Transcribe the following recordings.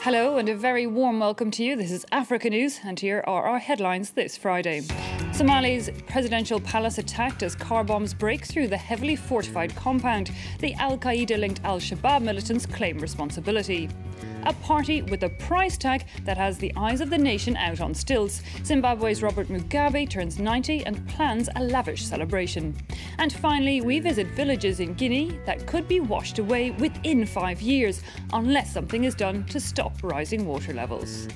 Hello and a very warm welcome to you. This is Africa News and here are our headlines this Friday. Somalia's presidential palace attacked as car bombs break through the heavily fortified compound. The Al-Qaeda-linked Al-Shabaab militants claim responsibility. A party with a price tag that has the eyes of the nation out on stilts. Zimbabwe's Robert Mugabe turns 90 and plans a lavish celebration. And finally, we visit villages in Guinea that could be washed away within 5 years unless something is done to stop rising water levels.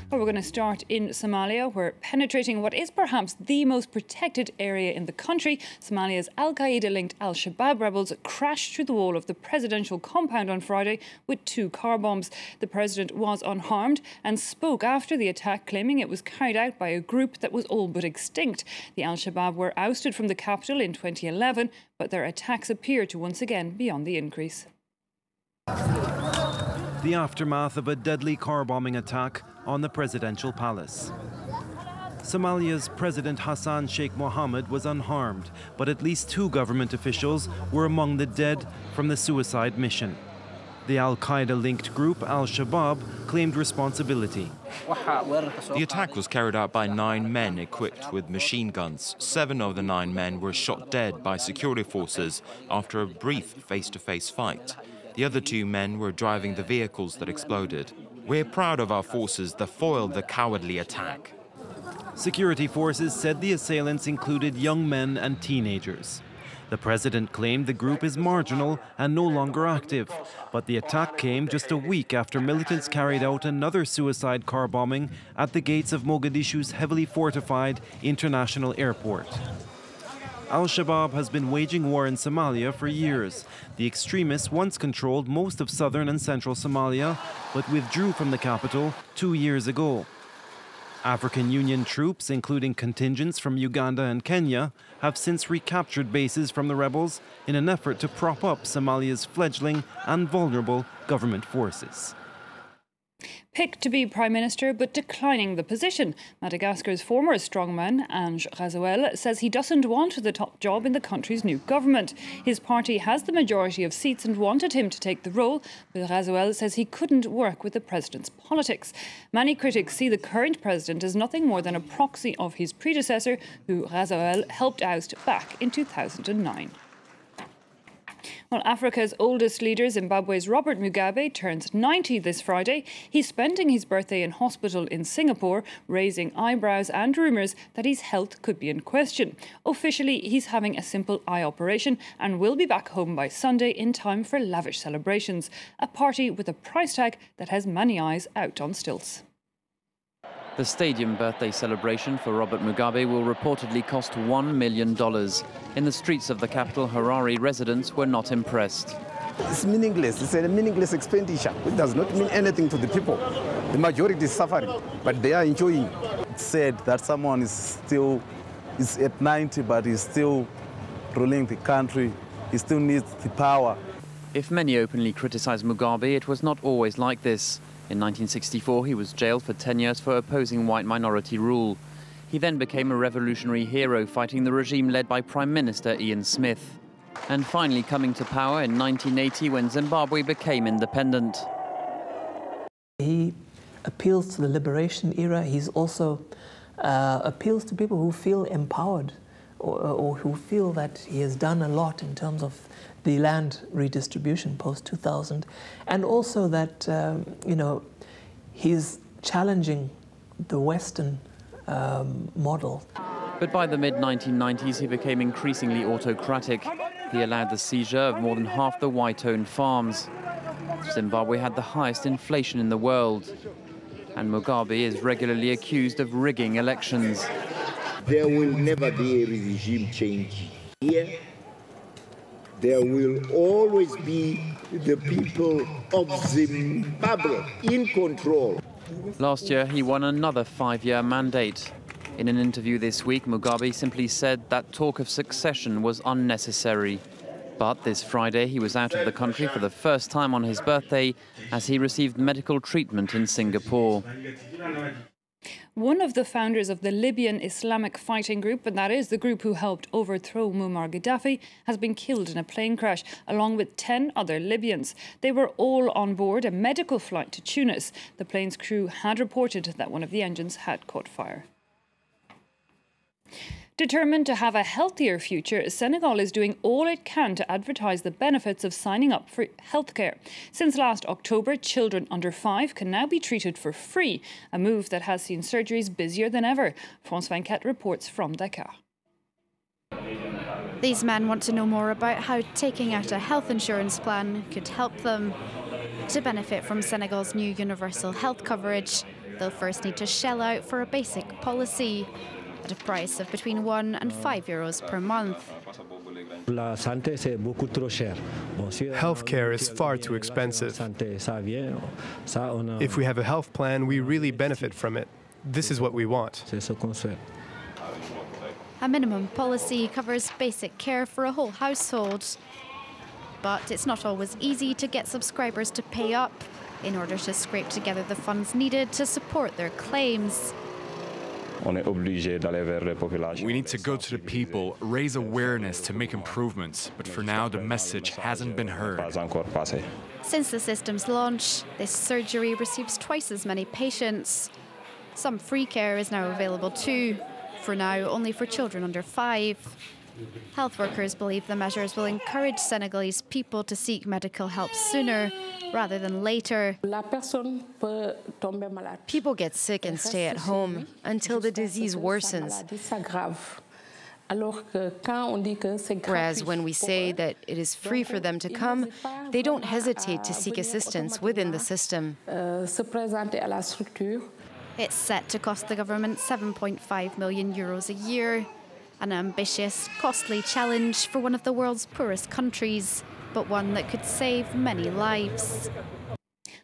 Well, we're going to start in Somalia, where penetrating what is perhaps the most protected area in the country, Somalia's Al-Qaeda-linked Al-Shabaab rebels crashed through the wall of the presidential compound on Friday with 2 car bombs. The president was unharmed and spoke after the attack, claiming it was carried out by a group that was all but extinct. The Al-Shabaab were ousted from the capital in 2011, but their attacks appear to once again be on the increase. The aftermath of a deadly car bombing attack on the presidential palace. Somalia's President Hassan Sheikh Mohammed was unharmed, but at least 2 government officials were among the dead from the suicide mission. The Al-Qaeda-linked group Al-Shabaab claimed responsibility. The attack was carried out by 9 men equipped with machine guns. 7 of the 9 men were shot dead by security forces after a brief face-to-face fight. The other 2 men were driving the vehicles that exploded. We're proud of our forces that foiled the cowardly attack. Security forces said the assailants included young men and teenagers. The president claimed the group is marginal and no longer active, but the attack came just a week after militants carried out another suicide car bombing at the gates of Mogadishu's heavily fortified international airport. Al-Shabaab has been waging war in Somalia for years. The extremists once controlled most of southern and central Somalia, but withdrew from the capital 2 years ago. African Union troops, including contingents from Uganda and Kenya, have since recaptured bases from the rebels in an effort to prop up Somalia's fledgling and vulnerable government forces. Picked to be Prime Minister but declining the position. Madagascar's former strongman, Ange Razoel, says he doesn't want the top job in the country's new government. His party has the majority of seats and wanted him to take the role, but Razoel says he couldn't work with the president's politics. Many critics see the current president as nothing more than a proxy of his predecessor, who Razoel helped oust back in 2009. Well, Africa's oldest leader, Zimbabwe's Robert Mugabe, turns 90 this Friday. He's spending his birthday in hospital in Singapore, raising eyebrows and rumours that his health could be in question. Officially, he's having a simple eye operation and will be back home by Sunday in time for lavish celebrations. A party with a price tag that has many eyes out on stilts. The stadium birthday celebration for Robert Mugabe will reportedly cost $1 million. In the streets of the capital, Harare residents were not impressed. It's meaningless. It's a meaningless expenditure. It does not mean anything to the people. The majority is suffering, but they are enjoying. It's said that someone is at 90, but he's still ruling the country. He still needs the power. If many openly criticize Mugabe, it was not always like this. In 1964, he was jailed for 10 years for opposing white minority rule. He then became a revolutionary hero, fighting the regime led by Prime Minister Ian Smith. And finally coming to power in 1980 when Zimbabwe became independent. He appeals to the liberation era. He's also appeals to people who feel empowered or who feel that he has done a lot in terms of the land redistribution post-2000, and also that, he's challenging the Western model. But by the mid-1990s, he became increasingly autocratic. He allowed the seizure of more than half the white-owned farms. Zimbabwe had the highest inflation in the world. And Mugabe is regularly accused of rigging elections. There will never be a regime change here. There will always be the people of Zimbabwe in control. Last year, he won another 5-year mandate. In an interview this week, Mugabe simply said that talk of succession was unnecessary. But this Friday, he was out of the country for the first time on his birthday as he received medical treatment in Singapore. One of the founders of the Libyan Islamic fighting group, and that is the group who helped overthrow Muammar Gaddafi, has been killed in a plane crash, along with 10 other Libyans. They were all on board a medical flight to Tunis. The plane's crew had reported that one of the engines had caught fire. Determined to have a healthier future, Senegal is doing all it can to advertise the benefits of signing up for healthcare. Since last October, children under 5 can now be treated for free, a move that has seen surgeries busier than ever. France 24 reports from Dakar. These men want to know more about how taking out a health insurance plan could help them. To benefit from Senegal's new universal health coverage, they'll first need to shell out for a basic policy at a price of between €1 and €5 per month. Healthcare is far too expensive. If we have a health plan, we really benefit from it. This is what we want. A minimum policy covers basic care for a whole household. But it's not always easy to get subscribers to pay up in order to scrape together the funds needed to support their claims. We need to go to the people, raise awareness to make improvements, but for now the message hasn't been heard. Since the system's launch, this surgery receives twice as many patients. Some free care is now available too, for now only for children under 5. Health workers believe the measures will encourage Senegalese people to seek medical help sooner rather than later. People get sick and stay at home until the disease worsens. Whereas when we say that it is free for them to come, they don't hesitate to seek assistance within the system. It's set to cost the government €7.5 million a year. An ambitious, costly challenge for one of the world's poorest countries, but one that could save many lives.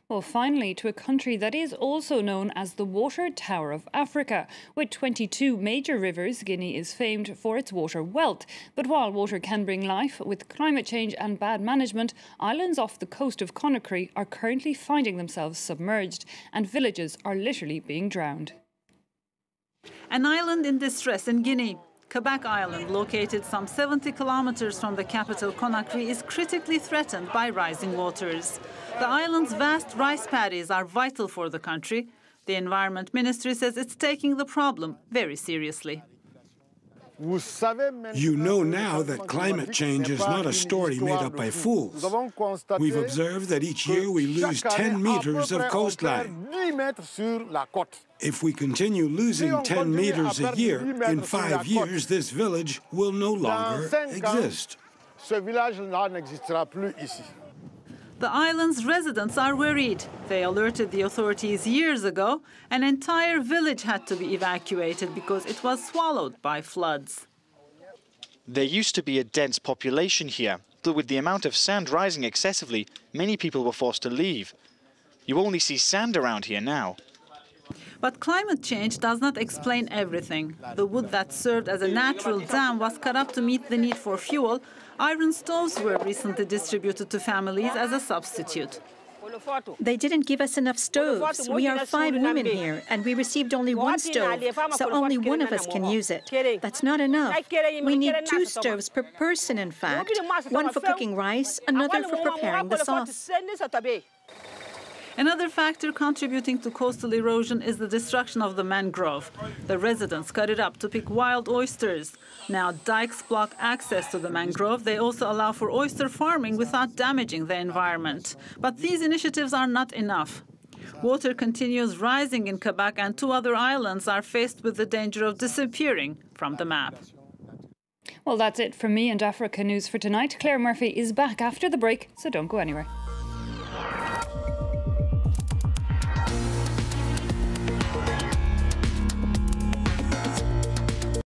Well, finally, to a country that is also known as the Water Tower of Africa. With 22 major rivers, Guinea is famed for its water wealth. But while water can bring life, with climate change and bad management, islands off the coast of Conakry are currently finding themselves submerged, and villages are literally being drowned. An island in distress in Guinea. Kabak Island, located some 70 kilometers from the capital Conakry, is critically threatened by rising waters. The island's vast rice paddies are vital for the country. The Environment Ministry says it's taking the problem very seriously. You know now that climate change is not a story made up by fools. We've observed that each year we lose 10 meters of coastline. If we continue losing 10 meters a year, in 5 years this village will no longer exist. The island's residents are worried. They alerted the authorities years ago. An entire village had to be evacuated because it was swallowed by floods. There used to be a dense population here, but with the amount of sand rising excessively, many people were forced to leave. You only see sand around here now. But climate change does not explain everything. The wood that served as a natural dam was cut up to meet the need for fuel. Iron stoves were recently distributed to families as a substitute. They didn't give us enough stoves. We are 5 women here, and we received only 1 stove, so only one of us can use it. That's not enough. We need 2 stoves per person, in fact. One for cooking rice, another for preparing the sauce. Another factor contributing to coastal erosion is the destruction of the mangrove. The residents cut it up to pick wild oysters. Now dikes block access to the mangrove. They also allow for oyster farming without damaging the environment. But these initiatives are not enough. Water continues rising in Kabak, and 2 other islands are faced with the danger of disappearing from the map. Well, that's it from me and Africa News for tonight. Claire Murphy is back after the break, so don't go anywhere.